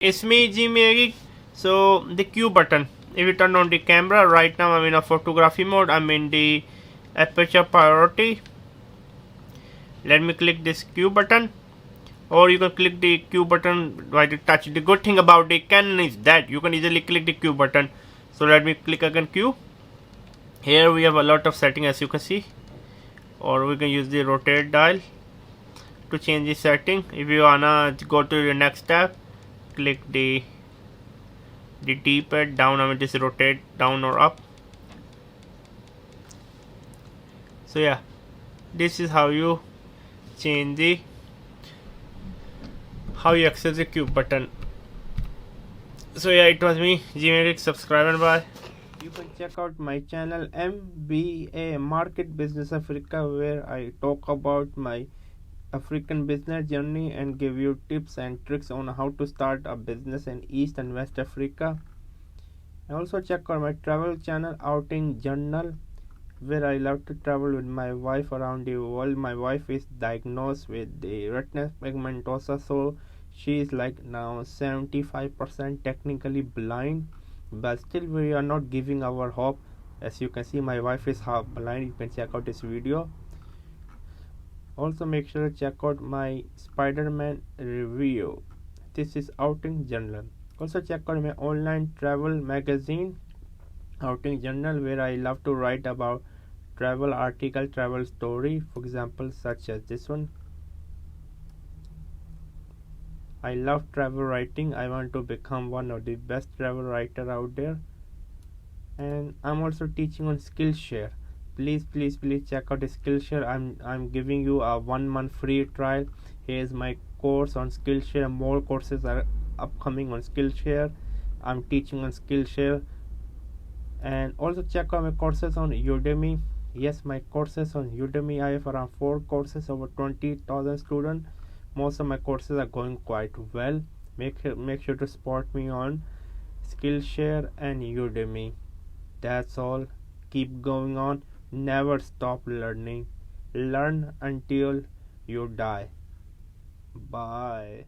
It's me, G So the Q button. If you turn on the camera, right now I'm in a photography mode. I'm in the aperture priority. Let me click this Q button, or you can click the Q button by the touch. The good thing about the Canon is that you can easily click the Q button. So let me click again Q. Here we have a lot of settings, as you can see, or we can use the rotate dial to change the setting. If you wanna go to the next tab, click the D-pad down. I mean, just rotate down or up. So yeah, this is how you change the how you access the Q button. So yeah, it was me, G subscribe and bye. You can check out my channel MBA Market Business Africa, where I talk about my African business journey and give you tips and tricks on how to start a business in East and West Africa. And also check out my travel channel Outing Journal, where I love to travel with my wife around the world. My wife is diagnosed with the retinal pigmentosa, so she is like now 75% technically blind, but still we are not giving our hope. As you can see, my wife is half blind. You can check out this video. Also make sure to check out my Spider-Man review. This is Outing Journal. Also check out my online travel magazine Outing Journal, where I love to write about travel article, travel story, for example, such as this one. I love travel writing. I want to become one of the best travel writer out there. And I'm also teaching on Skillshare. Please check out Skillshare. I'm giving you a 1 month free trial. Here's my course on Skillshare. More courses are upcoming on Skillshare. I'm teaching on Skillshare. And also check out my courses on Udemy. Yes, my courses on Udemy, I have around 4 courses, over 20,000 students. Most of my courses are going quite well. Make sure to support me on Skillshare and Udemy. That's all. Keep going on. Never stop learning. Learn until you die. Bye.